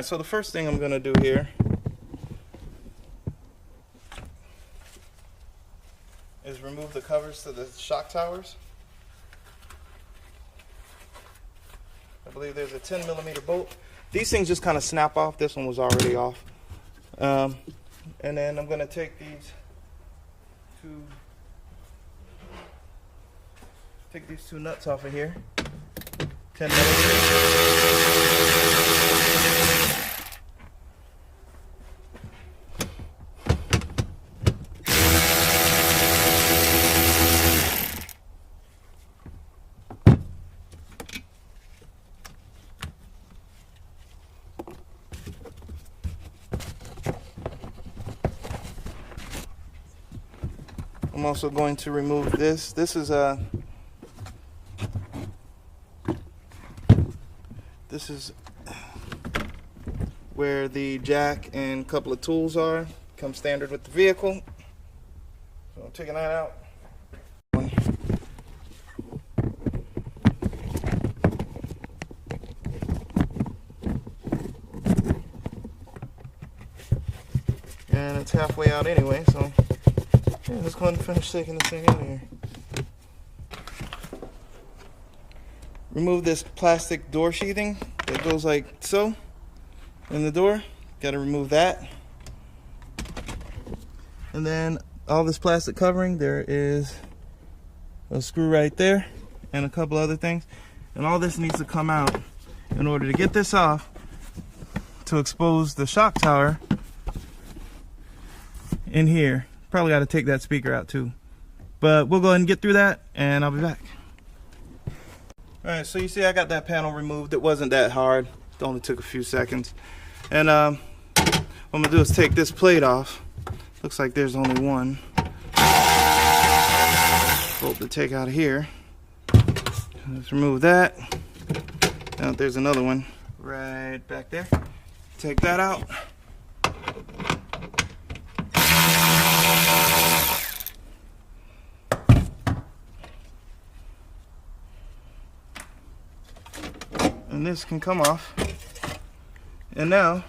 Alright, so the first thing I'm going to do here is remove the covers to the shock towers. I believe there's a 10mm bolt. These things just kind of snap off. This one was already off. And then I'm going to take these two nuts off of here. 10mm. I'm also going to remove this. This is where the jack and a couple of tools are. Comes standard with the vehicle. So I'm taking that out. And it's halfway out anyway, so yeah, let's go ahead and finish taking this thing in here. Remove this plastic door sheathing that goes like so in the door. Got to remove that. And then all this plastic covering, there is a screw right there and a couple other things. And all this needs to come out in order to get this off to expose the shock tower in here. Probably got to take that speaker out too. But we'll go ahead and get through that and I'll be back. Alright, so you see I got that panel removed. It wasn't that hard. It only took a few seconds. And what I'm going to do is take this plate off. Looks like there's only one bolt to take out of here. Let's remove that. Now there's another one right back there. Take that out. And this can come off. And now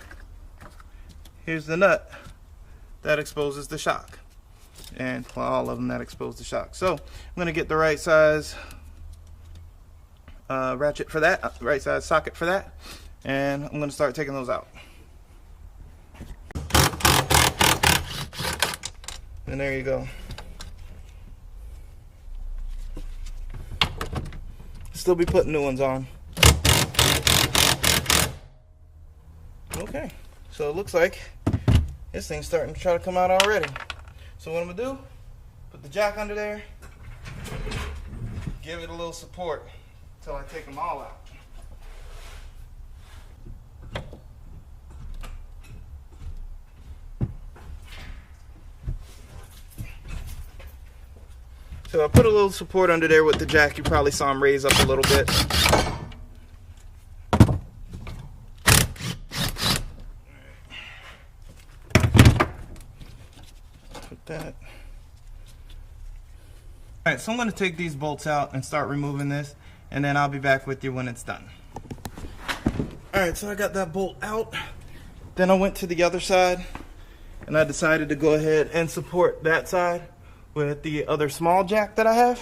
here's the nut that exposes the shock, and well, all of them that expose the shock. So I'm going to get the right size ratchet for that, right size socket for that, and I'm going to start taking those out. And there you go. Still be putting new ones on. Okay, so it looks like this thing's starting to try to come out already. So what I'm gonna do, put the jack under there, give it a little support until I take them all out. So I put a little support under there with the jack. You probably saw him raise up a little bit. That. Alright, so I'm going to take these bolts out and start removing this, and then I'll be back with you when it's done. Alright, so I got that bolt out. Then I went to the other side, and I decided to go ahead and support that side with the other small jack that I have.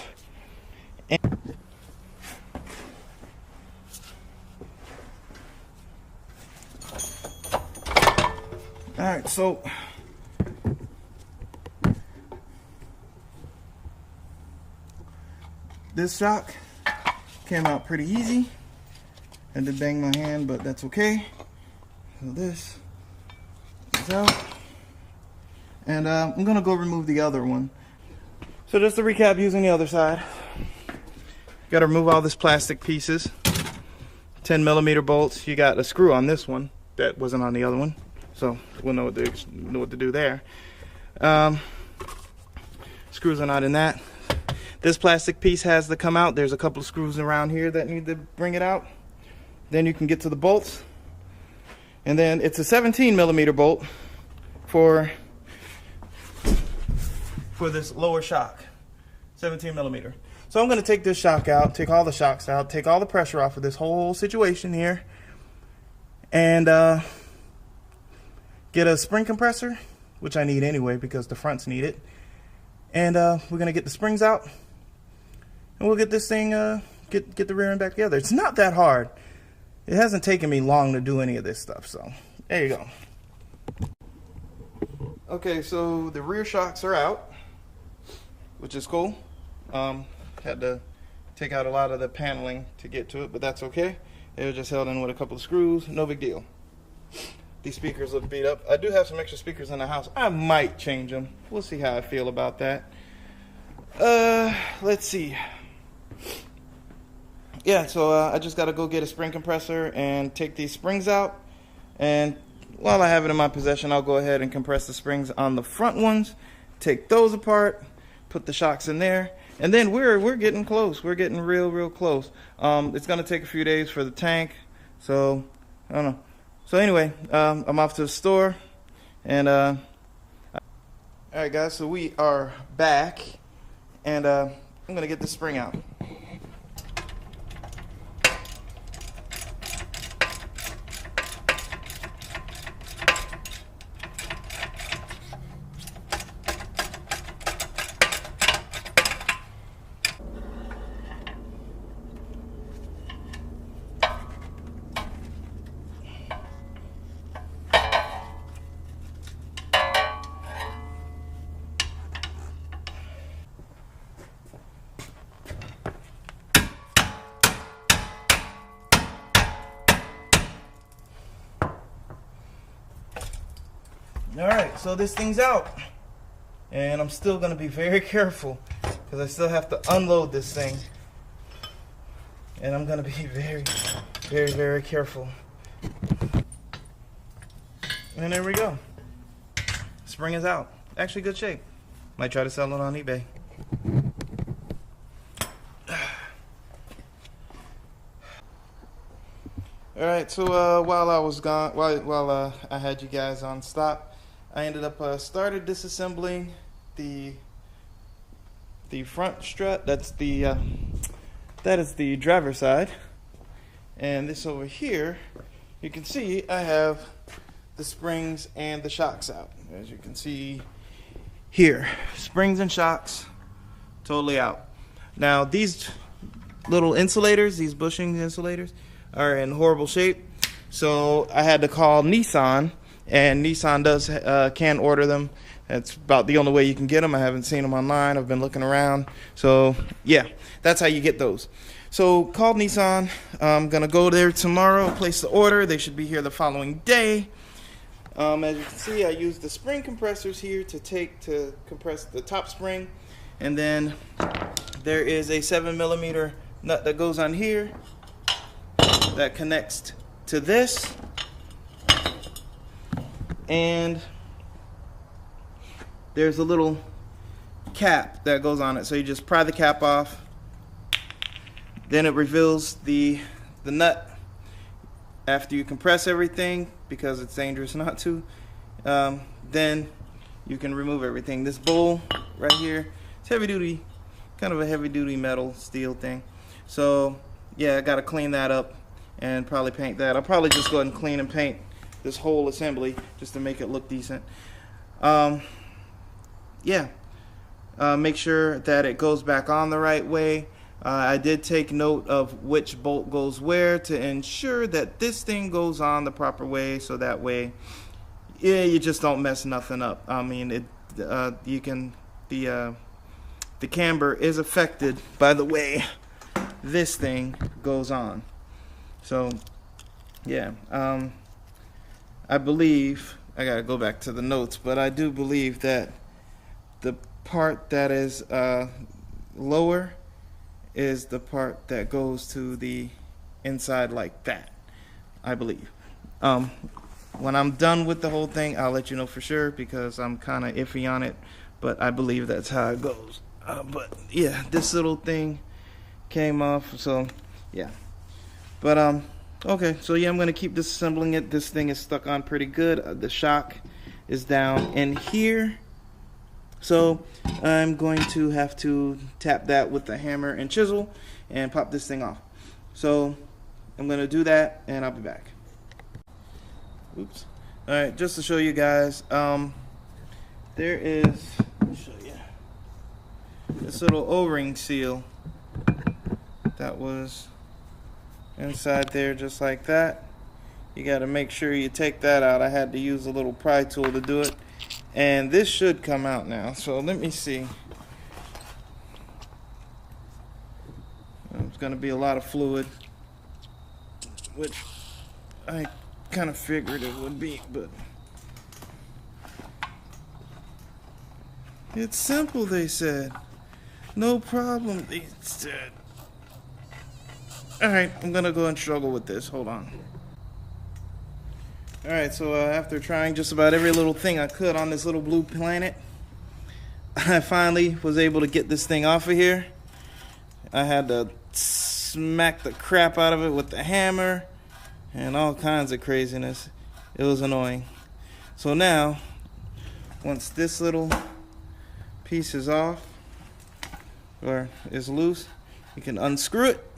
Alright, so this shock came out pretty easy. Had to bang my hand, but that's okay. So this is out. And I'm gonna go remove the other one. So just to recap, using the other side, gotta remove all this plastic pieces. 10mm bolts. You got a screw on this one that wasn't on the other one, so we'll know what to do there. Screws are not in that. This plastic piece has to come out. There's a couple of screws around here that need to bring it out. Then you can get to the bolts. And then it's a 17mm bolt for this lower shock. 17mm. So I'm going to take this shock out, take all the shocks out, take all the pressure off of this whole situation here. And get a spring compressor, which I need anyway because the fronts need it. And we're gonna get the springs out, and we'll get this thing, get the rear end back together. It's not that hard. It hasn't taken me long to do any of this stuff, so there you go. Okay, so the rear shocks are out, which is cool. Had to take out a lot of the paneling to get to it, but that's okay. It was just held in with a couple of screws, no big deal. These speakers look beat up. I do have some extra speakers in the house. I might change them. We'll see how I feel about that. Let's see. Yeah, so I just got to go get a spring compressor and take these springs out. And while I have it in my possession, I'll go ahead and compress the springs on the front ones, take those apart, put the shocks in there, and then we're getting close. We're getting real close. It's going to take a few days for the tank, so I don't know. So anyway, I'm off to the store, and all right, guys. So we are back, and I'm gonna get the spring out. Alright, so this thing's out, and I'm still going to be very careful because I still have to unload this thing, and I'm going to be very careful. And there we go. Spring is out. Actually good shape. Might try to sell it on eBay. Alright, so while I was gone, while I had you guys on stop, I ended up started disassembling the front strut. That is the driver's side, and this over here, you can see I have the springs and the shocks out. As you can see here, springs and shocks totally out. Now these little insulators, these bushing insulators, are in horrible shape, so I had to call Nissan. And Nissan can order them. That's about the only way you can get them. I haven't seen them online. I've been looking around. So yeah, that's how you get those. So called Nissan. I'm gonna go there tomorrow, place the order. They should be here the following day. As you can see, I used the spring compressors here to compress the top spring, and then there is a 7mm nut that goes on here that connects to this. And there's a little cap that goes on it, so you just pry the cap off. Then it reveals the nut after you compress everything, because it's dangerous not to. Then you can remove everything. This bowl right here, it's heavy duty, kind of a heavy duty metal steel thing. So yeah, I gotta clean that up and probably paint that. I'll probably just go ahead and clean and paint this whole assembly just to make it look decent. Yeah, make sure that it goes back on the right way. I did take note of which bolt goes where to ensure that this thing goes on the proper way, so that way, yeah, you just don't mess nothing up. I mean, the camber is affected by the way this thing goes on. So yeah, I believe, I gotta go back to the notes, but I do believe that the part that is lower is the part that goes to the inside like that, I believe. When I'm done with the whole thing, I'll let you know for sure, because I'm kind of iffy on it, but I believe that's how it goes. But yeah, this little thing came off, so yeah. But okay, so yeah, I'm gonna keep disassembling it. This thing is stuck on pretty good. The shock is down in here, so I'm going to have to tap that with the hammer and chisel and pop this thing off. So I'm gonna do that, and I'll be back. Oops. Alright, just to show you guys, there is, let me show you, this little O-ring seal that was inside there just like that. You got to make sure you take that out. I had to use a little pry tool to do it, and this should come out now. So let me see. There's going to be a lot of fluid, which I kind of figured it would be, but it's simple, they said. No problem, they said. Alright, I'm gonna go and struggle with this. Hold on. Alright, so after trying just about every little thing I could on this little blue planet, I finally was able to get this thing off of here. I had to smack the crap out of it with the hammer and all kinds of craziness. It was annoying. So now, once this little piece is off, or is loose, you can unscrew it.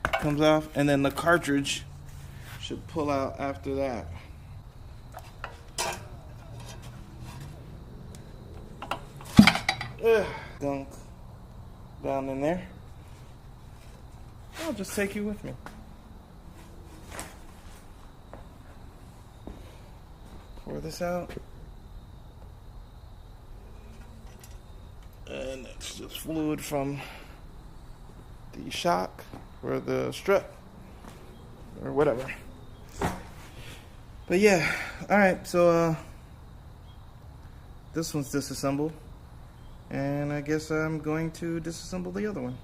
Comes off, and then the cartridge should pull out after that. Gunk down in there. I'll just take you with me. Pour this out. And it's just fluid from the shock or the strut or whatever. But yeah, alright, so this one's disassembled, and I guess I'm going to disassemble the other one.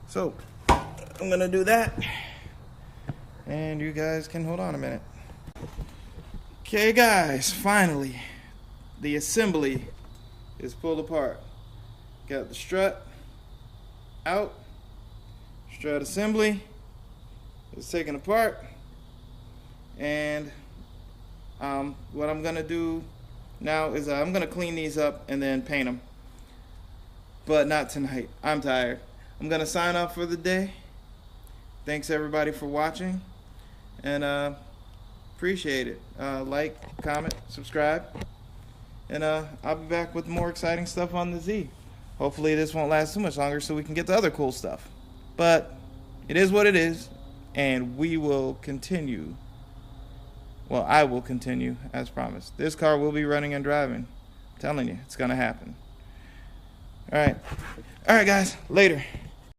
So I'm gonna do that, and you guys can hold on a minute. Okay guys, finally the assembly is pulled apart. Got the strut out, strut assembly is taken apart, and what I'm gonna do now is I'm gonna clean these up and then paint them, but not tonight. I'm tired. I'm gonna sign off for the day. Thanks everybody for watching, and appreciate it. Like, comment, subscribe, and I'll be back with more exciting stuff on the Z. Hopefully this won't last too much longer so we can get to other cool stuff. But it is what it is, and we will continue. Well, I will continue as promised. This car will be running and driving. I'm telling you, it's gonna happen. Alright. Alright guys, later.